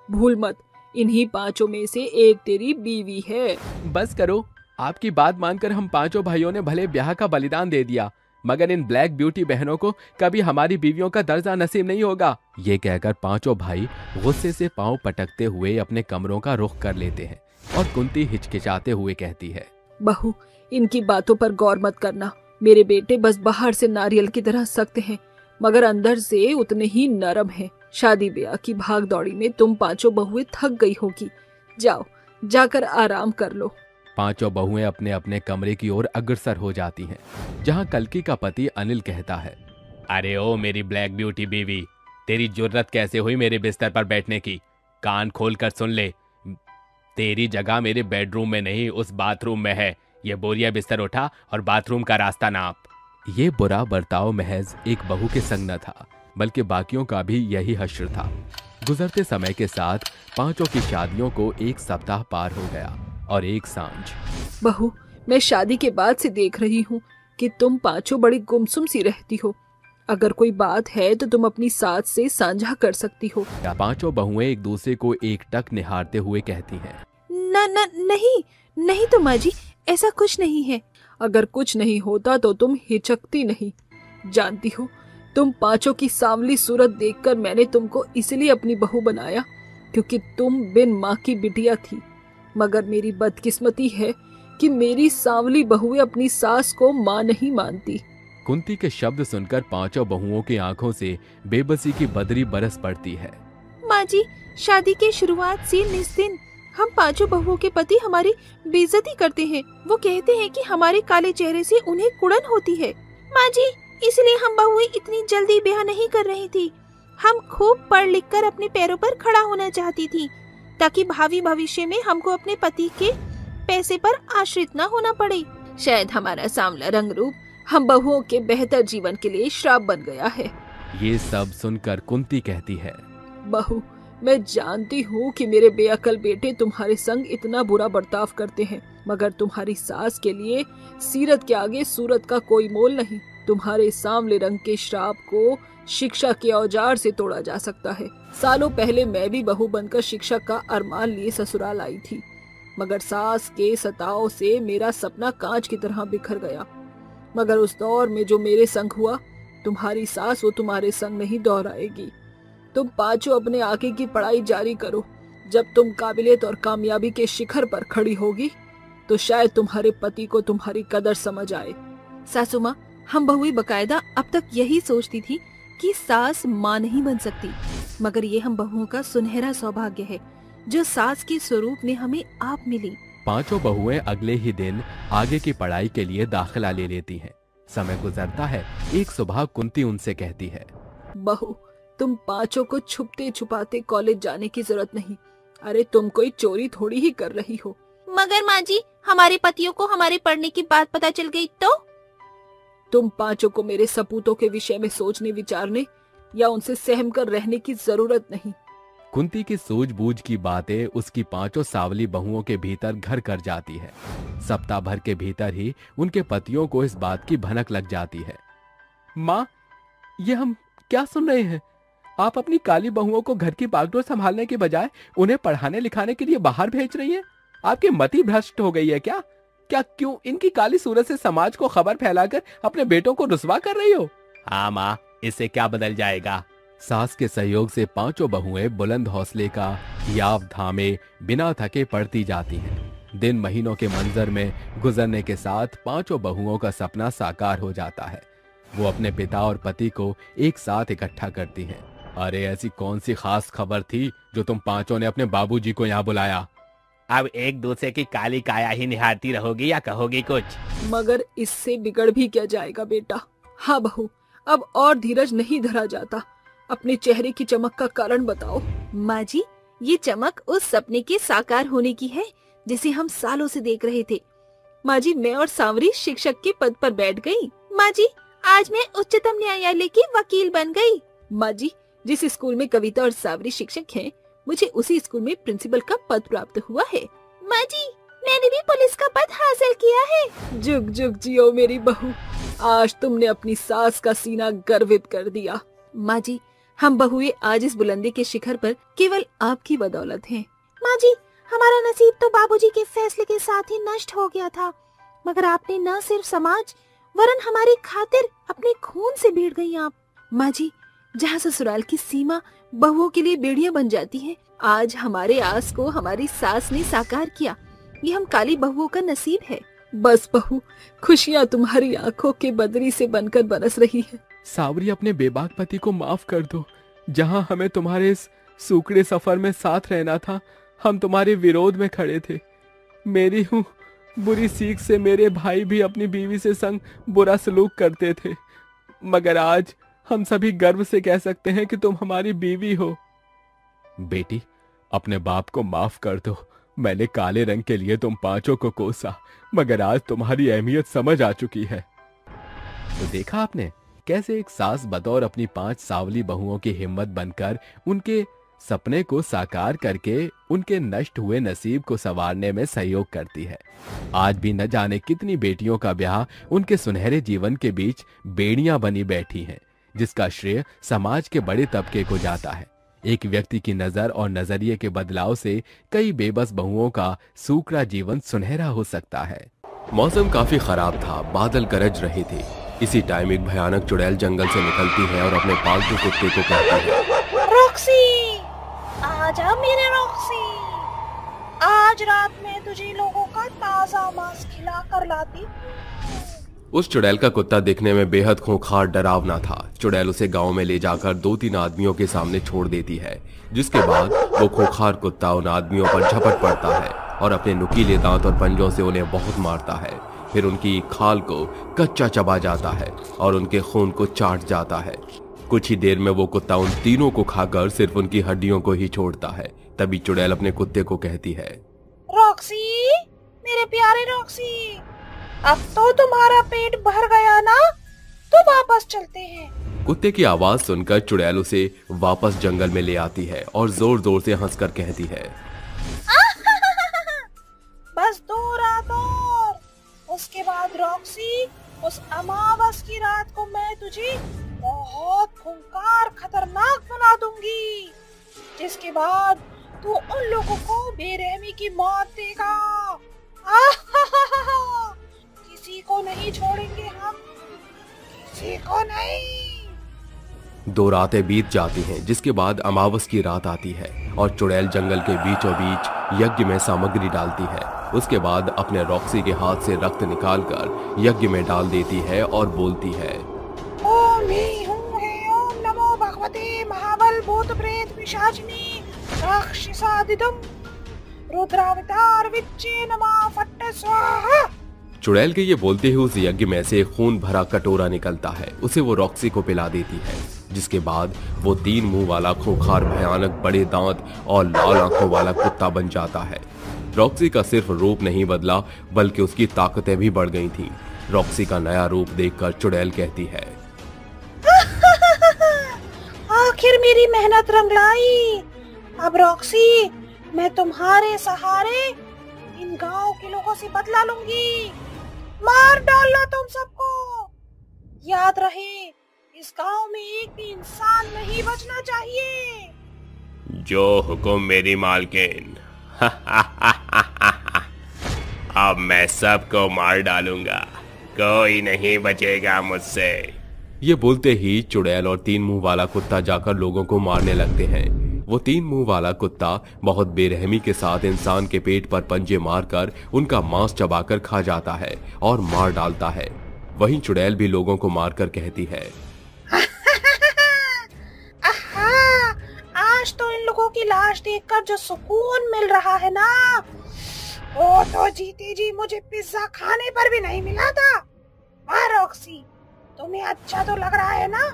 भूल मत, इन्हीं 5 में से एक तेरी बीवी है। बस करो, आपकी बात मानकर हम 5 भाइयों ने भले ब्याह का बलिदान दे दिया, मगर इन ब्लैक ब्यूटी बहनों को कभी हमारी बीवियों का दर्जा नसीब नहीं होगा। ये कहकर 5 भाई गुस्से से पांव पटकते हुए अपने कमरों का रुख कर लेते हैं और कुंती हिचकिचाते हुए कहती है, बहू, इनकी बातों पर गौर मत करना। मेरे बेटे बस बाहर से नारियल की तरह सख्त हैं, मगर अंदर से उतने ही नरम हैं। शादी ब्याह की भाग दौड़ी में तुम 5 बहुएं थक गई होगी। जाओ, जाकर आराम कर लो। 5 बहुएं अपने अपने कमरे की ओर अग्रसर हो जाती हैं, जहां कल्की का पति अनिल कहता है, अरे ओ मेरी ब्लैक ब्यूटी बीवी, तेरी जुर्रत कैसे हुई मेरे बिस्तर पर बैठने की? कान खोल कर सुन ले, तेरी जगह मेरे बेडरूम में नहीं, उस बाथरूम में है। ये बोरिया बिस्तर उठा और बाथरूम का रास्ता नाप। ये बुरा बर्ताव महज एक बहू के संग न था, बल्कि बाकियों का भी यही हश्र था। गुजरते समय के साथ पांचों की शादियों को 1 सप्ताह पार हो गया और एक सांझ। बहू, मैं शादी के बाद से देख रही हूँ कि तुम पांचों बड़ी गुमसुम सी रहती हो। अगर कोई बात है तो तुम अपनी सास से साझा कर सकती हो। पांचों बहुएं एक दूसरे को एकटक निहारते हुए कहती हैं। नहीं तो माँ जी, ऐसा कुछ नहीं है। अगर कुछ नहीं होता तो तुम हिचकती नहीं। जानती हो, तुम पांचों की सांवली सूरत देखकर मैंने तुमको इसलिए अपनी बहू बनाया क्योंकि तुम बिन माँ की बिटिया थी। मगर मेरी बदकिस्मती है कि मेरी सांवली बहुएं अपनी सास को माँ नहीं मानती। कुंती के शब्द सुनकर पांचों बहुओं की आंखों से बेबसी की बदरी बरस पड़ती है। माँ जी, शादी के शुरुआत से निस्दिन हम पांचों बहुओं के पति हमारी बेइज्जती करते हैं। वो कहते हैं कि हमारे काले चेहरे से उन्हें कुड़न होती है। माँ जी, इसलिए हम बहुएं इतनी जल्दी ब्याह नहीं कर रही थी। हम खूब पढ़ लिख कर अपने पैरों पर खड़ा होना चाहती थी ताकि भावी भविष्य में हमको अपने पति के पैसे पर आश्रित न होना पड़े। शायद हमारा सांवला रंग रूप हम बहुओं के बेहतर जीवन के लिए श्राप बन गया है। ये सब सुनकर कुंती कहती है। बहू, मैं जानती हूँ कि मेरे बेअकल बेटे तुम्हारे संग इतना बुरा बर्ताव करते हैं, मगर तुम्हारी सास के लिए सीरत के आगे सूरत का कोई मोल नहीं। तुम्हारे सांवले रंग के श्राप को शिक्षा के औजार से तोड़ा जा सकता है। सालों पहले मैं भी बहू बनकर शिक्षा का अरमान लिए ससुराल आई थी, मगर सास के सताव से मेरा सपना कांच की तरह बिखर गया। मगर उस दौर में जो मेरे संग हुआ, तुम्हारी सास वो तुम्हारे संग नहीं दोहराएगी। तुम पांचों अपने आगे की पढ़ाई जारी करो। जब तुम काबिलियत और कामयाबी के शिखर पर खड़ी होगी तो शायद तुम्हारे पति को तुम्हारी कदर समझ आए। सासू माँ, हम बहुएं बकायदा अब तक यही सोचती थी कि सास माँ नहीं बन सकती, मगर ये हम बहुओं का सुनहरा सौभाग्य है जो सास के स्वरूप में हमें आप मिली। पांचों बहुएं अगले ही दिन आगे की पढ़ाई के लिए दाखिला ले लेती हैं। समय गुजरता है। एक सुबह कुंती उनसे कहती है। बहू, तुम पांचों को छुपते छुपाते कॉलेज जाने की जरूरत नहीं। अरे तुम कोई चोरी थोड़ी ही कर रही हो। मगर माँ जी, हमारे पतियों को हमारे पढ़ने की बात पता चल गई तो? तुम पांचों को मेरे सपूतों के विषय में सोचने विचारने या उनसे सहम कर रहने की जरूरत नहीं। कुंती की सूझबूझ की बातें उसकी पांचों सावली बहुओं के भीतर घर कर जाती है। सप्ताह भर के भीतर ही उनके पतियों को इस बात की भनक लग जाती है। माँ, ये हम क्या सुन रहे हैं? आप अपनी काली बहुओं को घर की बागडोर संभालने के बजाय उन्हें पढ़ाने लिखाने के लिए बाहर भेज रही हैं। आपकी मति भ्रष्ट हो गई है क्या? क्यों इनकी काली सूरत से समाज को खबर फैलाकर अपने बेटों को रुसवा कर रही हो? हाँ माँ, इससे क्या बदल जाएगा? सास के सहयोग से पांचों बहुएं बुलंद हौसले का याव धामे बिना थके पढ़ती जाती हैं। दिन महीनों के मंजर में गुजरने के साथ पांचों बहुओं का सपना साकार हो जाता है। वो अपने पिता और पति को एक साथ इकट्ठा करती हैं। अरे ऐसी कौन सी खास खबर थी जो तुम पांचों ने अपने बाबूजी को यहाँ बुलाया? अब एक दूसरे की काली काया ही निहारती रहोगी या कहोगी कुछ? मगर इससे बिगड़ भी क्या जाएगा बेटा। हाँ बहू, अब और धीरज नहीं धरा जाता। अपने चेहरे की चमक का कारण बताओ। माँ जी, ये चमक उस सपने के साकार होने की है जिसे हम सालों से देख रहे थे। माँ जी, मैं और सांवरी शिक्षक के पद पर बैठ गई। माँ जी, आज मैं उच्चतम न्यायालय की वकील बन गई। माँ जी, जिस स्कूल में कविता और सांवरी शिक्षक हैं, मुझे उसी स्कूल में प्रिंसिपल का पद प्राप्त हुआ है। माँ जी, मैंने भी पुलिस का पद हासिल किया है। जुग जुग जियो मेरी बहू, आज तुमने अपनी सास का सीना गर्वित कर दिया। माँ जी, हम बहुएं आज इस बुलंदी के शिखर पर केवल आपकी बदौलत हैं। माँ जी, हमारा नसीब तो बाबूजी के फैसले के साथ ही नष्ट हो गया था, मगर आपने न सिर्फ समाज वरन हमारी खातिर अपने खून से भीड़ गई आप। माँ जी, जहाँ ससुराल की सीमा बहुओं के लिए बेड़ियां बन जाती है, आज हमारे आस को हमारी सास ने साकार किया। ये हम काली बहुओं का नसीब है। बस बहू, खुशियाँ तुम्हारी आंखों के बदरी से बनकर बरस रही है। सावरी, अपने बेबाक पति को माफ कर दो। जहाँ हमें तुम्हारे इस सूखड़े सफर में साथ रहना था, हम तुम्हारे विरोध में खड़े थे। मेरी हूँ बुरी सीख से मेरे भाई भी अपनी बीवी से संग बुरा सलूक करते थे, मगर आज हम सभी गर्व से कह सकते हैं कि तुम हमारी बीवी हो। बेटी, अपने बाप को माफ कर दो। मैंने काले रंग के लिए तुम पांचों को कोसा, मगर आज तुम्हारी अहमियत समझ आ चुकी है। तो देखा आपने कैसे एक सास बतौर अपनी 5 सावली बहुओं की हिम्मत बनकर उनके सपने को साकार करके उनके नष्ट हुए नसीब को संवारने में सहयोग करती है। आज भी न जाने कितनी बेटियों का ब्याह उनके सुनहरे जीवन के बीच बेड़ियां बनी बैठी हैं, जिसका श्रेय समाज के बड़े तबके को जाता है। एक व्यक्ति की नजर और नजरिए के बदलाव से कई बेबस बहुओं का सूखड़ा जीवन सुनहरा हो सकता है। मौसम काफी खराब था, बादल गरज रहे थे। इसी टाइम एक भयानक चुड़ैल जंगल से निकलती है और अपने पालतू कुत्ते को कहती है, रॉक्सी, आजा मेरे रॉक्सी, आज रात में तुझे लोगों का ताजा मांस खिला कर लाती। उस चुड़ैल का कुत्ता दिखने में बेहद खूंखार डरावना था। चुड़ैल उसे गांव में ले जाकर 2-3 आदमियों के सामने छोड़ देती है, जिसके बाद वो खूंखार कुत्ता उन आदमियों पर झपट पड़ता है और अपने नुकीले दांत और पंजों से उन्हें बहुत मारता है। फिर उनकी खाल को कच्चा चबा जाता है और उनके खून को चाट जाता है। कुछ ही देर में वो कुत्ता उन तीनों को खाकर सिर्फ उनकी हड्डियों को ही छोड़ता है। तभी चुड़ैल अपने कुत्ते को कहती है, रॉक्सी, मेरे प्यारे रॉक्सी, अब तो तुम्हारा पेट भर गया ना, तो वापस चलते हैं। कुत्ते की आवाज सुनकर चुड़ैल उसे वापस जंगल में ले आती है और जोर जोर से हंसकर कहती है, बस 2 रात और, उसके बाद रॉक्सी, उस अमावस की रात को मैं तुझे बहुत खूंखार खतरनाक बना दूंगी, जिसके बाद तू उन लोगों को बेरहमी की मौत देगा। किसी को नहीं छोड़ेंगे हम, किसी को नहीं। 2 रातें बीत जाती हैं, जिसके बाद अमावस की रात आती है और चुड़ैल जंगल के बीचों बीच यज्ञ में सामग्री डालती है। उसके बाद अपने रॉक्सी के हाथ से रक्त निकालकर यज्ञ में डाल देती है और बोलती है, ओम ही हूँ हे ओम नमो भगवते महाबल भूत प्रेत पिशाचिनी राक्षसादिदम रुद्रावतार विच्चे नमः फट्ट स्वाहा। चुड़ैल के ये बोलते ही उस यज्ञ में से खून भरा कटोरा निकलता है। उसे वो रॉक्सी को पिला देती है, जिसके बाद वो 3 मुंह वाला खूंखार भयानक बड़े दांत और लाल आंखों वाला कुत्ता बन जाता है। रॉक्सी का सिर्फ रूप नहीं बदला, बल्कि उसकी ताकतें भी बढ़ गई थीं। रॉक्सी का नया रूप देखकर चुड़ैल कहती है, आखिर मेरी मेहनत रंग लाई। अब रॉक्सी, मैं तुम्हारे सहारे इन गांव के लोगों से बदला लूंगी। मार डालना तुम सबको। याद रहे, इस गांव में एक भी इंसान नहीं बचना चाहिए। जो हुकुम मेरी मालकिन। अब मैं सबको मार डालूंगा, कोई नहीं बचेगा मुझसे। ये बोलते ही चुड़ैल और 3 मुंह वाला कुत्ता जाकर लोगों को मारने लगते हैं। वो 3 मुंह वाला कुत्ता बहुत बेरहमी के साथ इंसान के पेट पर पंजे मारकर उनका मांस चबाकर खा जाता है और मार डालता है। वहीं चुड़ैल भी लोगों को मारकर कहती है, आज तो इन लोगों की लाश देखकर जो सुकून मिल रहा है ना, वो तो जीते जी मुझे पिज्जा खाने पर भी नहीं मिला था। वाह रॉक्सी, तुम्हें अच्छा तो लग रहा है ना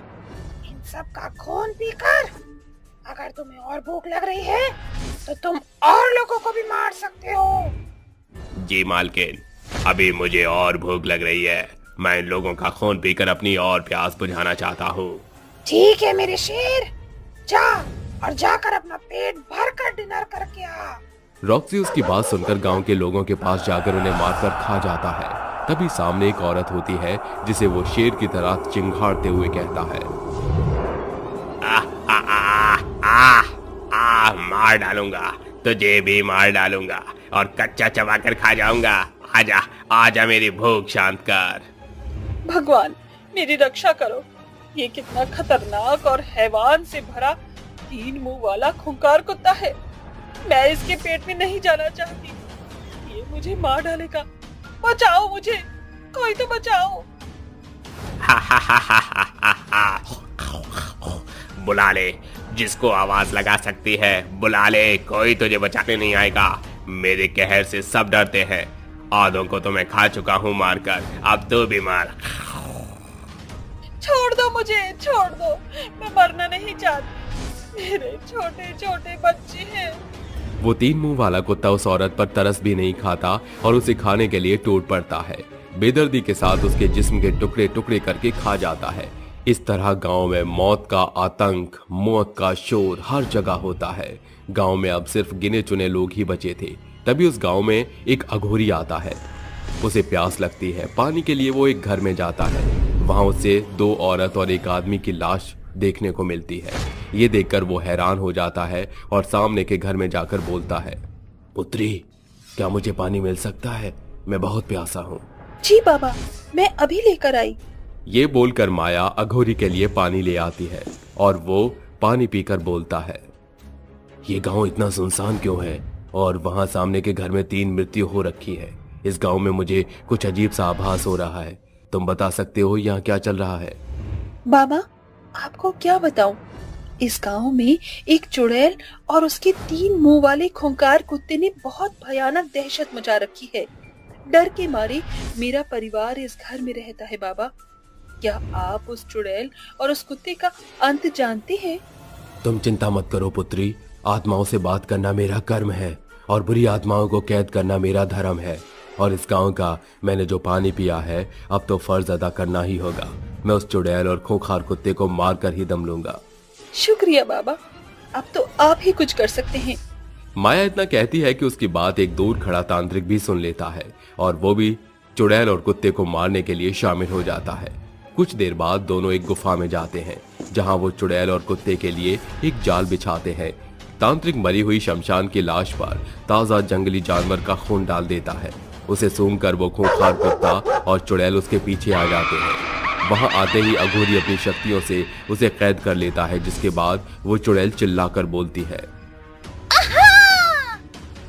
इन सब का खून पीकर। अगर तुम्हें और भूख लग रही है तो तुम और लोगों को भी मार सकते हो। जी मालकिन, अभी मुझे और भूख लग रही है। मैं इन लोगों का खून पीकर अपनी और प्यास बुझाना चाहता हूँ। ठीक है मेरे शेर, जा और जाकर अपना पेट भर कर डिनर करके आ। रॉक्सी उसकी बात सुनकर गांव के लोगों के पास जाकर उन्हें मारकर खा जाता है। तभी सामने एक औरत होती है, जिसे वो शेर की तरह चिंघाड़ते हुए कहता है, मार डालूंगा, तुझे भी मार डालूंगा और कच्चा चबा कर खा जाऊंगा। आजा आजा, मेरी भूख शांत कर। भगवान, मेरी रक्षा करो। ये कितना खतरनाक और हैवान से भरा 3 मुंह वाला खूंखार कुत्ता है। मैं इसके पेट में नहीं जाना चाहती। ये मुझे मार डालेगा। बचाओ मुझे, कोई तो बचाओ। बुला ले, जिसको आवाज लगा सकती है बुला ले, कोई तुझे बचाने नहीं आएगा। मेरे कहर से सब डरते हैं। आधों को तो मैं खा चुका हूँ मारकर, अब तू भी मार। छोड़ दो मुझे, छोड़ दो, मैं मरना नहीं चाहती। मेरे छोटे छोटे बच्चे हैं। वो 3 मुंह वाला कुत्ता उस औरत पर तरस भी नहीं खाता और उसे खाने के लिए टूट पड़ता है। बेदर्दी के साथ उसके जिस्म के टुकड़े टुकड़े करके खा जाता है। इस तरह गांव में मौत का आतंक, मौत का शोर हर जगह होता है। गांव में अब सिर्फ गिने चुने लोग ही बचे थे। तभी उस गांव में एक अघोरी आता है। उसे प्यास लगती है। पानी के लिए वो एक घर में जाता है। वहां उसे 2 औरत और एक आदमी की लाश देखने को मिलती है। ये देखकर वो हैरान हो जाता है और सामने के घर में जाकर बोलता है, पुत्री, क्या मुझे पानी मिल सकता है? मैं बहुत प्यासा हूँ। जी बाबा, मैं अभी लेकर आई। ये बोलकर माया अघोरी के लिए पानी ले आती है और वो पानी पीकर बोलता है, ये गांव इतना सुनसान क्यों है? और वहां सामने के घर में 3 मृत्यु हो रखी है। इस गांव में मुझे कुछ अजीब सा आभास हो रहा है। तुम बता सकते हो यहाँ क्या चल रहा है? बाबा, आपको क्या बताऊं? इस गांव में एक चुड़ैल और उसके 3 मुंह वाले खूंखार कुत्ते ने बहुत भयानक दहशत मचा रखी है। डर के मारे मेरा परिवार इस घर में रहता है। बाबा, क्या आप उस चुड़ैल और उस कुत्ते का अंत जानते हैं? तुम चिंता मत करो पुत्री, आत्माओं से बात करना मेरा कर्म है और बुरी आत्माओं को कैद करना मेरा धर्म है। और इस गांव का मैंने जो पानी पिया है, अब तो फर्ज अदा करना ही होगा। मैं उस चुड़ैल और खूंखार कुत्ते को मार कर ही दम लूंगा। शुक्रिया बाबा, अब तो आप ही कुछ कर सकते हैं। माया इतना कहती है कि उसकी बात एक दूर खड़ा तांत्रिक भी सुन लेता है और वो भी चुड़ैल और कुत्ते को मारने के लिए शामिल हो जाता है। कुछ देर बाद दोनों एक गुफा में जाते हैं, जहां वो चुड़ैल और कुत्ते के लिए एक जाल बिछाते हैं। तांत्रिक मरी हुई शमशान की लाश पर ताजा जंगली जानवर का खून डाल देता है। उसे सूंघकर वो खूंखार कुत्ता और चुड़ैल उसके पीछे आ जाते हैं। वहां आते ही अघोरी अपनी शक्तियों से उसे कैद कर लेता है, जिसके बाद वो चुड़ैल चिल्लाकर बोलती है,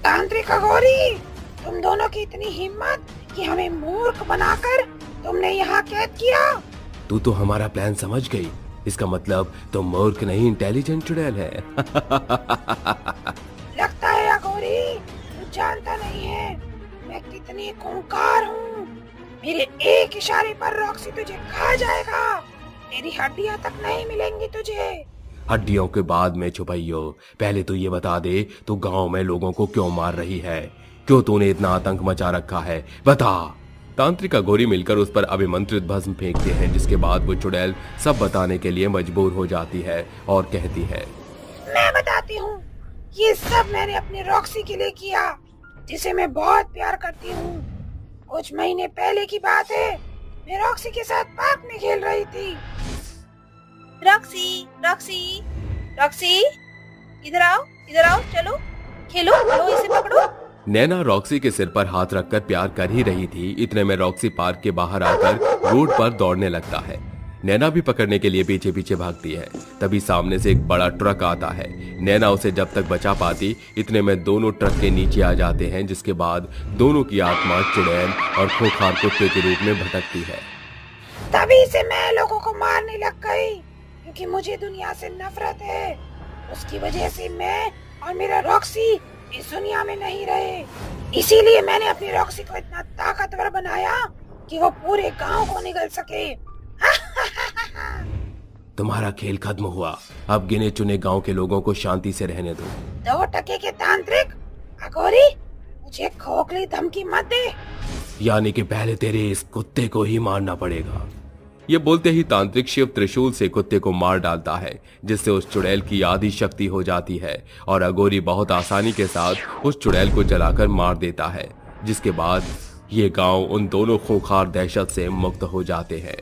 तांत्रिक अघोरी, तुम दोनों की इतनी हिम्मत कि हमें मूर्ख बनाकर तुमने यहाँ कैद किया। तू तो हमारा प्लान समझ गई। इसका मतलब तुम मूर्ख नहीं, इंटेलिजेंट चुड़ैल है। लगता है अघोरी, तू जानता नहीं है मैं कितनी खूंखार हूँ। मेरे एक इशारे पर रॉक्सी तुझे खा जाएगा। तेरी हड्डियाँ तक नहीं मिलेंगी तुझे। हड्डियों के बाद में छुपाइयो, पहले तो ये बता दे, तू गांव में लोगों को क्यों मार रही है? क्यों तूने इतना आतंक मचा रखा है? बता। तांत्रिक अघोरी मिलकर उस पर अभिमंत्रित भस्म फेंकते हैं, जिसके बाद वो चुड़ैल सब बताने के लिए मजबूर हो जाती है और कहती है, मैं बताती हूँ, ये सब मैंने अपनी रॉक्सी के लिए किया, जिसे मैं बहुत प्यार करती हूँ। कुछ महीने पहले की बात है, मैं रॉक्सी के साथ पार्क में खेल रही थी। रॉक्सी, रॉक्सी, रॉक्सी, इधर आओ, चलो खेलो, लो इसे पकड़ो। नैना रॉक्सी के सिर पर हाथ रखकर प्यार कर ही रही थी। इतने में रॉक्सी पार्क के बाहर आकर रोड पर दौड़ने लगता है। नैना भी पकड़ने के लिए पीछे पीछे भागती है। तभी सामने से एक बड़ा ट्रक आता है। नैना उसे जब तक बचा पाती, इतने में दोनों ट्रक के नीचे आ जाते हैं, जिसके बाद दोनों की आत्मा चुड़ैल और खूंखार कुत्ते के रूप में भटकती है। तभी से मैं लोगों को मारने लग गई, क्योंकि मुझे दुनिया से नफरत है। उसकी वजह से मैं और मेरा रॉक्सी इस दुनिया में नहीं रहे। इसीलिए मैंने अपनी रॉक्सी को इतना ताकतवर बनाया कि वो पूरे गांव को निगल सके। तुम्हारा खेल खत्म हुआ। अब गिने चुने गांव के लोगों को शांति से रहने दो। 2 टके के तांत्रिक अघोरी, मुझे खोखली धमकी मत दे। यानी कि पहले तेरे इस कुत्ते को ही मारना पड़ेगा। ये बोलते ही तांत्रिक शिव त्रिशूल से कुत्ते को मार डालता है, जिससे उस चुड़ैल की आधी शक्ति हो जाती है और अघोरी बहुत आसानी के साथ उस चुड़ैल को जलाकर मार देता है, जिसके बाद ये गांव उन दोनों खूंखार दहशत से मुक्त हो जाते हैं।